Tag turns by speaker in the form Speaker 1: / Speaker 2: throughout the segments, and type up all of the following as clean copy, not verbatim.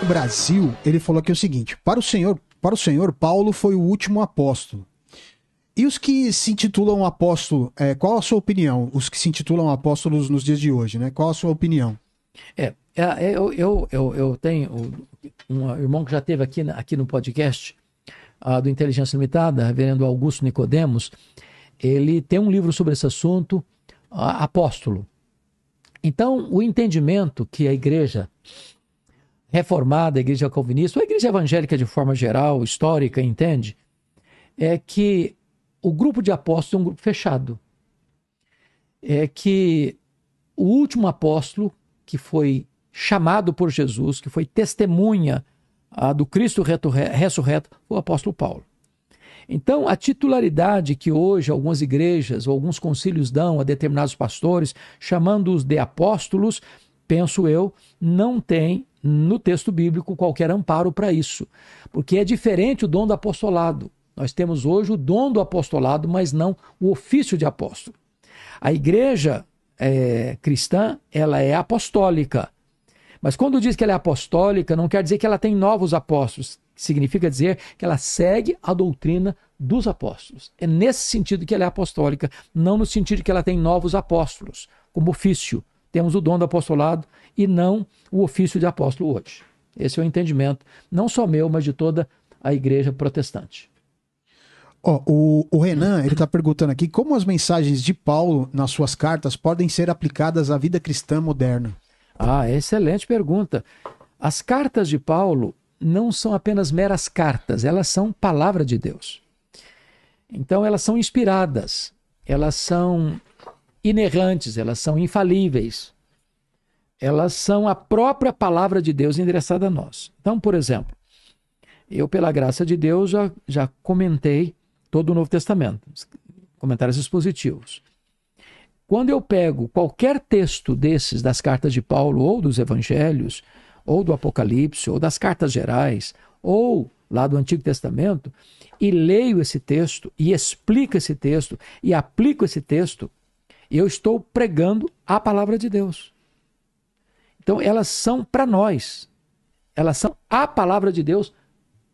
Speaker 1: o Brasil, ele falou aqui o seguinte: para o senhor, Paulo foi o último apóstolo. E os que se intitulam apóstolo, qual a sua opinião? Os que se intitulam apóstolos nos dias de hoje, né? Qual a sua opinião?
Speaker 2: Eu tenho um irmão que já esteve aqui no podcast do Inteligência Limitada, reverendo Augusto Nicodemos. Ele tem um livro sobre esse assunto, apóstolo. Então, o entendimento que a igreja reformada, a igreja calvinista, ou a igreja evangélica de forma geral, histórica, entende, é que o grupo de apóstolos é um grupo fechado. É que o último apóstolo que foi chamado por Jesus, que foi testemunha do Cristo ressurreto, foi o apóstolo Paulo. Então, a titularidade que hoje algumas igrejas ou alguns concílios dão a determinados pastores, chamando-os de apóstolos, penso eu, não tem no texto bíblico qualquer amparo para isso. Porque é diferente o dom do apostolado. Nós temos hoje o dom do apostolado, mas não o ofício de apóstolo. A igreja cristã, ela é apostólica. Mas quando diz que ela é apostólica, não quer dizer que ela tem novos apóstolos. Significa dizer que ela segue a doutrina dos apóstolos. É nesse sentido que ela é apostólica, não no sentido que ela tem novos apóstolos, como ofício. Temos o dom do apostolado e não o ofício de apóstolo hoje. Esse é o entendimento, não só meu, mas de toda a igreja protestante.
Speaker 1: O Renan, ele está perguntando aqui como as mensagens de Paulo nas suas cartas podem ser aplicadas à vida cristã moderna.
Speaker 2: Excelente pergunta. As cartas de Paulo não são apenas meras cartas, elas são palavra de Deus. Então elas são inspiradas, elas são inerrantes, elas são infalíveis. Elas são a própria palavra de Deus endereçada a nós. Então, por exemplo, eu, pela graça de Deus, já comentei todo o Novo Testamento, comentários expositivos. Quando eu pego qualquer texto desses, das cartas de Paulo, ou dos Evangelhos, ou do Apocalipse, ou das cartas gerais, ou lá do Antigo Testamento, e leio esse texto, e explico esse texto, e aplico esse texto, eu estou pregando a palavra de Deus. Então, elas são para nós. Elas são a palavra de Deus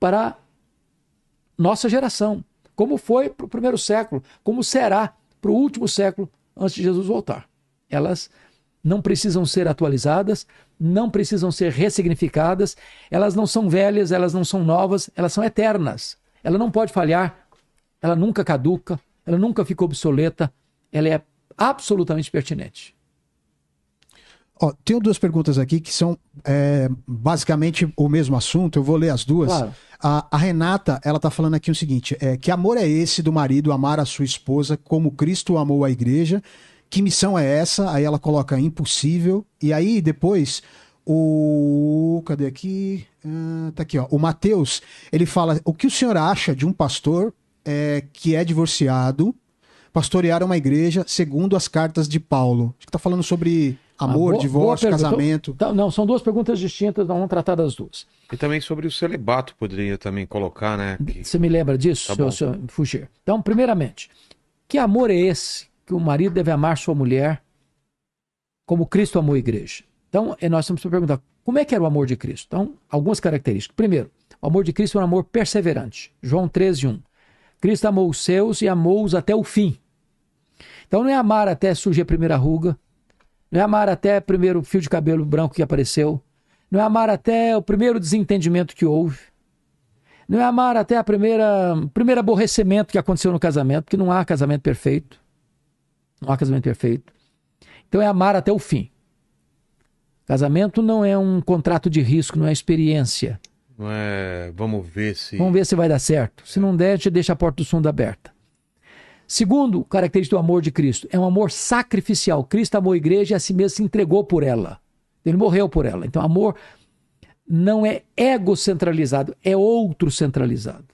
Speaker 2: para nossa geração. Como foi para o primeiro século, como será para o último século antes de Jesus voltar. Elas não precisam ser atualizadas, não precisam ser ressignificadas, elas não são velhas, elas não são novas, elas são eternas. Ela não pode falhar, ela nunca caduca, ela nunca fica obsoleta, ela é absolutamente pertinente.
Speaker 1: Tenho duas perguntas aqui que são basicamente o mesmo assunto, eu vou ler as duas.
Speaker 2: Claro.
Speaker 1: A Renata, ela tá falando aqui o seguinte, que amor é esse do marido amar a sua esposa como Cristo amou a igreja? Que missão é essa? Aí ela coloca impossível. E aí depois, cadê aqui? Tá aqui, ó. O Mateus, ele fala, o que o senhor acha de um pastor que é divorciado pastorear uma igreja segundo as cartas de Paulo? Acho que tá falando sobre amor, divórcio, casamento.
Speaker 2: Não, são duas perguntas distintas, não vamos tratar das duas.
Speaker 3: E também sobre o celibato, poderia também colocar, né?
Speaker 2: Você me lembra disso, se eu fugir? Então, primeiramente, que amor é esse que o marido deve amar sua mulher como Cristo amou a igreja? Então, nós temos que perguntar, como é que era o amor de Cristo? Então, algumas características. Primeiro, o amor de Cristo é um amor perseverante. João 13:1. Cristo amou os seus e amou-os até o fim. Então, não é amar até surgir a primeira ruga, não é amar até o primeiro fio de cabelo branco que apareceu, não é amar até o primeiro desentendimento que houve, não é amar até o primeiro aborrecimento que aconteceu no casamento, porque não há casamento perfeito. Não há casamento perfeito. Então é amar até o fim. Casamento não é um contrato de risco, não é experiência.
Speaker 3: Não é, vamos ver se
Speaker 2: vai dar certo. Se não der, te deixa a porta do fundo aberta. Segundo, característica do amor de Cristo, é um amor sacrificial. Cristo amou a igreja e a si mesmo se entregou por ela. Ele morreu por ela. Então, amor não é egocentralizado, é outro centralizado.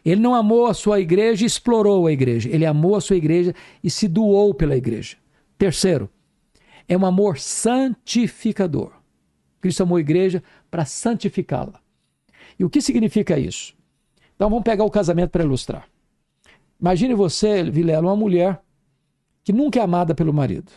Speaker 2: Ele não amou a sua igreja e explorou a igreja. Ele amou a sua igreja e se doou pela igreja. Terceiro, é um amor santificador. Cristo amou a igreja para santificá-la. E o que significa isso? Então, vamos pegar o casamento para ilustrar. Imagine você, Vilela, uma mulher que nunca é amada pelo marido,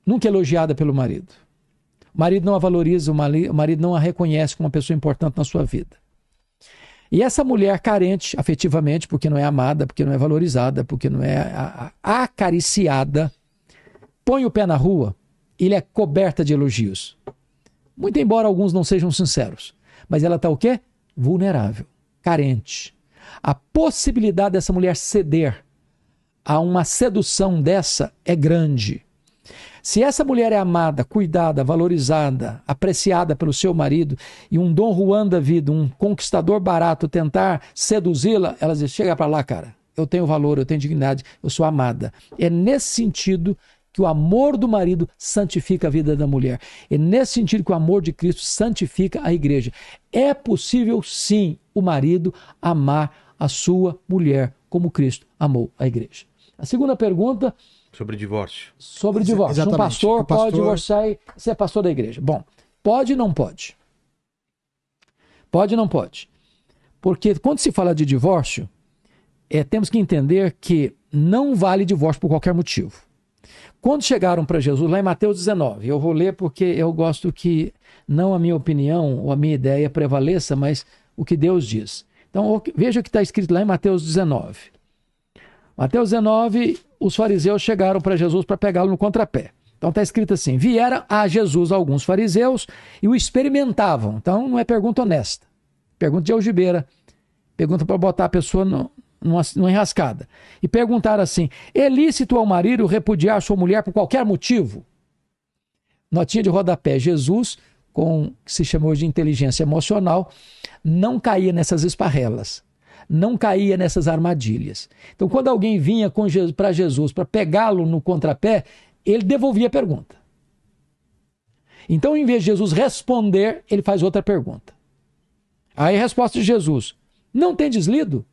Speaker 2: nunca é elogiada pelo marido. O marido não a valoriza, o marido não a reconhece como uma pessoa importante na sua vida. E essa mulher carente afetivamente, porque não é amada, porque não é valorizada, porque não é acariciada, põe o pé na rua e ele é coberta de elogios. Muito embora alguns não sejam sinceros. Mas ela está o quê? Vulnerável, carente. A possibilidade dessa mulher ceder a uma sedução dessa é grande. Se essa mulher é amada, cuidada, valorizada, apreciada pelo seu marido, e um Dom Juan da vida, um conquistador barato, tentar seduzi-la, ela diz, chega para lá, cara, eu tenho valor, eu tenho dignidade, eu sou amada. É nesse sentido que o amor do marido santifica a vida da mulher. É nesse sentido que o amor de Cristo santifica a igreja. É possível, sim, o marido amar a sua mulher como Cristo amou a igreja. A segunda pergunta...
Speaker 3: Sobre divórcio.
Speaker 2: Sobre divórcio.
Speaker 1: Exatamente.
Speaker 2: Um pastor pode divorciar e ser pastor da igreja. Bom, pode ou não pode? Pode ou não pode? Porque quando se fala de divórcio, temos que entender que não vale divórcio por qualquer motivo. Quando chegaram para Jesus, lá em Mateus 19, eu vou ler porque eu gosto que não a minha opinião ou a minha ideia prevaleça, mas o que Deus diz. Então veja o que está escrito lá em Mateus 19. Mateus 19, os fariseus chegaram para Jesus para pegá-lo no contrapé. Então está escrito assim, vieram a Jesus alguns fariseus e o experimentavam. Então não é pergunta honesta, pergunta de algibeira, pergunta para botar a pessoa numa enrascada. E perguntaram assim, é lícito ao marido repudiar sua mulher por qualquer motivo? Notinha de rodapé, Jesus, com o que se chamou de inteligência emocional, não caía nessas esparrelas. Não caía nessas armadilhas. Então, quando alguém vinha para Jesus para pegá-lo no contrapé, ele devolvia a pergunta. Então, em vez de Jesus responder, ele faz outra pergunta. Aí a resposta de Jesus, não tendes lido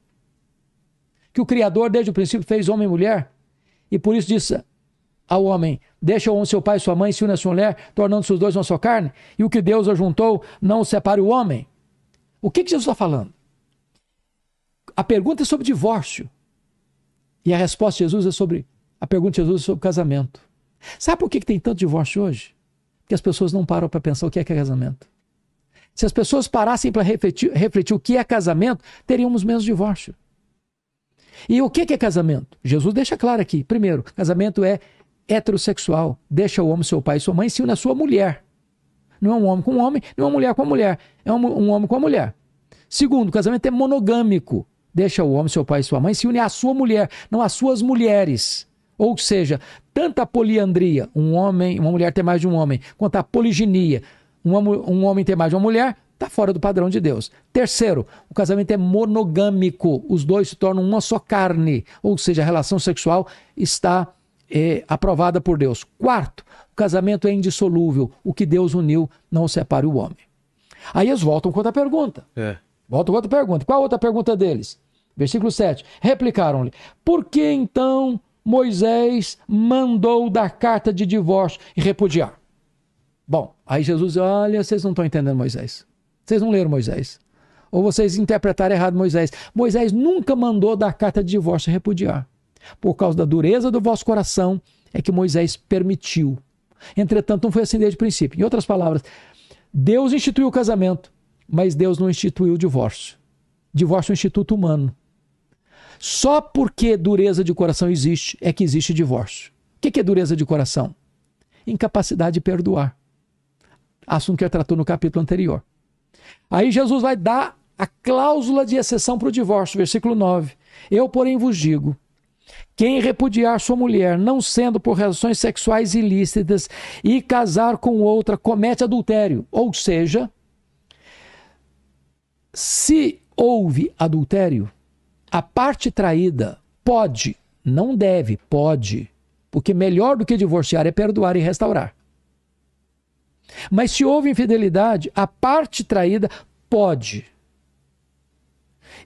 Speaker 2: que o Criador desde o princípio fez homem e mulher? E por isso disse ao homem, deixa o homem seu pai e sua mãe, se une a sua mulher, tornando-se os dois uma só carne, e o que Deus ajuntou, não o separe o homem. O que Jesus está falando? A pergunta é sobre divórcio. E a resposta de Jesus é sobre... A pergunta de Jesus é sobre casamento. Sabe por que tem tanto divórcio hoje? Porque as pessoas não param para pensar o que é casamento. Se as pessoas parassem para refletir o que é casamento, teríamos menos divórcio. E o que é casamento? Jesus deixa claro aqui. Primeiro, casamento é heterossexual. Deixa o homem, seu pai e sua mãe, se une a sua mulher. Não é um homem com um homem, não é uma mulher com uma mulher. É um homem com uma mulher. Segundo, casamento é monogâmico. Deixa o homem, seu pai e sua mãe, se une à sua mulher, não às suas mulheres. Ou seja, tanto a poliandria, um homem, uma mulher ter mais de um homem, quanto a poliginia, um homem ter mais de uma mulher, está fora do padrão de Deus. Terceiro, o casamento é monogâmico. Os dois se tornam uma só carne. Ou seja, a relação sexual está aprovada por Deus. Quarto, o casamento é indissolúvel. O que Deus uniu, não o separe o homem. Aí eles voltam com outra pergunta. Voltam com outra pergunta. Qual a outra pergunta deles? Versículo 7. Replicaram-lhe, por que então Moisés mandou dar carta de divórcio e repudiar? Bom, aí Jesus diz, olha, vocês não estão entendendo Moisés. Vocês não leram Moisés. Ou vocês interpretaram errado Moisés. Moisés nunca mandou dar carta de divórcio e repudiar. Por causa da dureza do vosso coração é que Moisés permitiu. Entretanto, não foi assim desde o princípio. Em outras palavras, Deus instituiu o casamento, mas Deus não instituiu o divórcio. Divórcio é um instituto humano. Só porque dureza de coração existe, é que existe divórcio. O que é dureza de coração? Incapacidade de perdoar. Assunto que ele tratou no capítulo anterior. Aí Jesus vai dar a cláusula de exceção para o divórcio, versículo 9. Eu, porém, vos digo, quem repudiar sua mulher, não sendo por relações sexuais ilícitas, e casar com outra, comete adultério. Ou seja, se houve adultério, a parte traída pode, não deve, pode, porque melhor do que divorciar é perdoar e restaurar. Mas se houve infidelidade, a parte traída pode.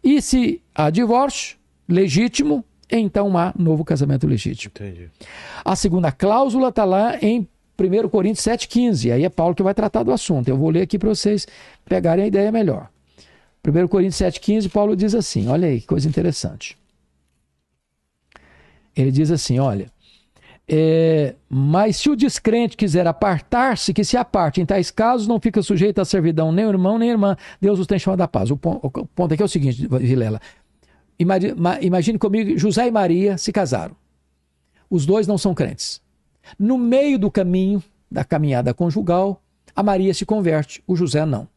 Speaker 2: E se há divórcio legítimo, então há novo casamento legítimo. Entendi. A segunda cláusula está lá em 1 Coríntios 7,15. Aí é Paulo que vai tratar do assunto. Eu vou ler aqui para vocês pegarem a ideia melhor. 1 Coríntios 7,15, Paulo diz assim, olha aí que coisa interessante. Ele diz assim, olha, Mas se o descrente quiser apartar-se, que se aparte. Em tais casos, não fica sujeito à servidão nem o irmão nem a irmã. Deus os tem chamado à paz. O ponto aqui é o seguinte, Vilela. Imagine comigo, José e Maria se casaram. Os dois não são crentes. No meio do caminho, da caminhada conjugal, a Maria se converte, o José não.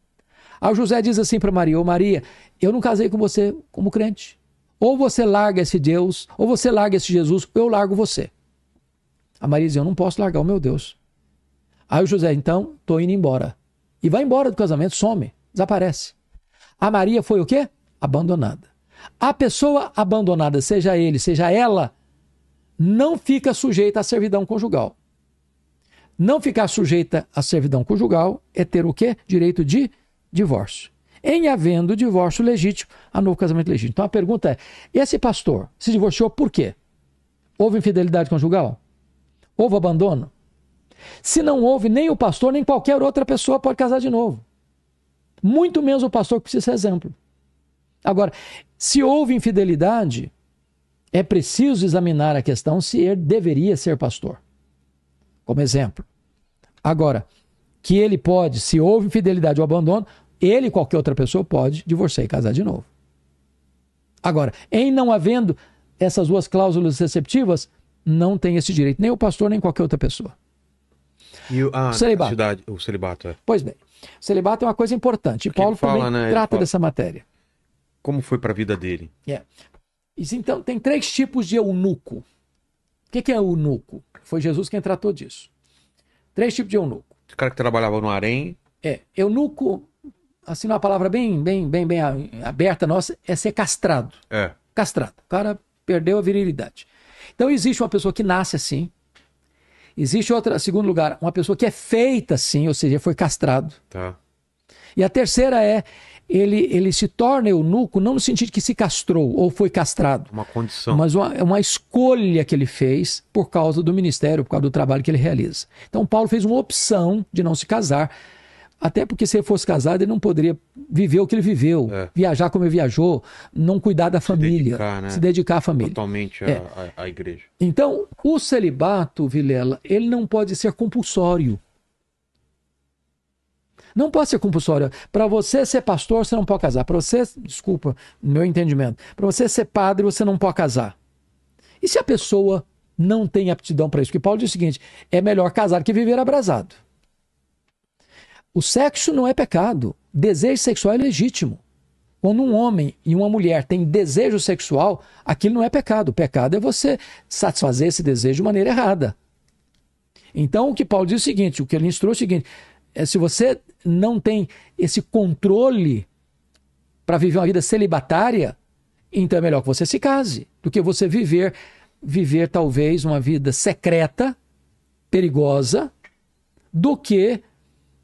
Speaker 2: Aí o José diz assim para Maria: ô Maria, eu não casei com você como crente. Ou você larga esse Deus, ou você larga esse Jesus, ou eu largo você. A Maria diz: eu não posso largar o meu Deus. Aí o José: então, estou indo embora. E vai embora do casamento, some, desaparece. A Maria foi o quê? Abandonada. A pessoa abandonada, seja ele, seja ela, não fica sujeita à servidão conjugal. Não ficar sujeita à servidão conjugal é ter o quê? Direito de divórcio. Em havendo divórcio legítimo, há novo casamento legítimo. Então a pergunta é: esse pastor se divorciou por quê? Houve infidelidade conjugal? Houve abandono? Se não houve, nem o pastor, nem qualquer outra pessoa pode casar de novo. Muito menos o pastor, que precisa ser exemplo. Agora, se houve infidelidade, é preciso examinar a questão se ele deveria ser pastor. Como exemplo. Agora, que ele pode, se houve infidelidade ou abandono, ele e qualquer outra pessoa pode divorciar e casar de novo. Agora, em não havendo essas duas cláusulas receptivas, não tem esse direito, nem o pastor, nem qualquer outra pessoa.
Speaker 3: E o
Speaker 2: celibato.
Speaker 3: O celibato, é.
Speaker 2: Pois bem, o celibato é uma coisa importante. E Paulo também trata dessa matéria.
Speaker 3: Como foi para a vida dele?
Speaker 2: Então, tem 3 tipos de eunuco. O que é eunuco? Foi Jesus quem tratou disso. 3 tipos de eunuco.
Speaker 3: O cara que trabalhava no harém.
Speaker 2: Eunuco, assim, uma palavra bem aberta nossa, é ser castrado. Castrado. O cara perdeu a virilidade. Então, existe uma pessoa que nasce assim. Existe outra, segundo lugar, uma pessoa que é feita assim, ou seja, foi castrado.
Speaker 3: Tá.
Speaker 2: E a terceira ele se torna eunuco não no sentido que se castrou ou foi castrado.
Speaker 3: Uma condição.
Speaker 2: Mas uma escolha que ele fez por causa do ministério, por causa do trabalho que ele realiza. Então Paulo fez uma opção de não se casar, até porque se ele fosse casado ele não poderia viver o que ele viveu, viajar como ele viajou, não cuidar da família, se dedicar à família.
Speaker 3: Totalmente à igreja.
Speaker 2: Então o celibato, Vilela, ele não pode ser compulsório. Não pode ser compulsório. Para você ser pastor, você não pode casar. Para você, desculpa, no meu entendimento, para você ser padre, você não pode casar. E se a pessoa não tem aptidão para isso? Porque Paulo diz o seguinte: é melhor casar que viver abrasado. O sexo não é pecado. Desejo sexual é legítimo. Quando um homem e uma mulher têm desejo sexual, aquilo não é pecado. O pecado é você satisfazer esse desejo de maneira errada. Então, o que Paulo diz é o seguinte, o que ele instrui é o seguinte: se você não tem esse controle para viver uma vida celibatária, então é melhor que você se case, do que você viver talvez uma vida secreta, perigosa, do que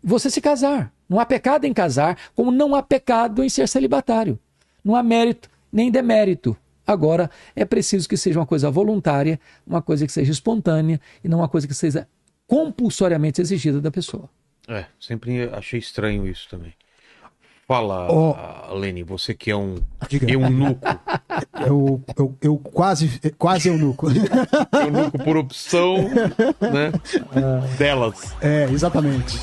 Speaker 2: você se casar. Não há pecado em casar, como não há pecado em ser celibatário. Não há mérito nem demérito. Agora, é preciso que seja uma coisa voluntária, uma coisa que seja espontânea, e não uma coisa que seja compulsoriamente exigida da pessoa.
Speaker 3: Sempre achei estranho isso também. Fala, Leni, você que é um eunuco.
Speaker 1: Eu quase eunuco.
Speaker 3: Eunuco por opção, né? Delas.
Speaker 1: Exatamente.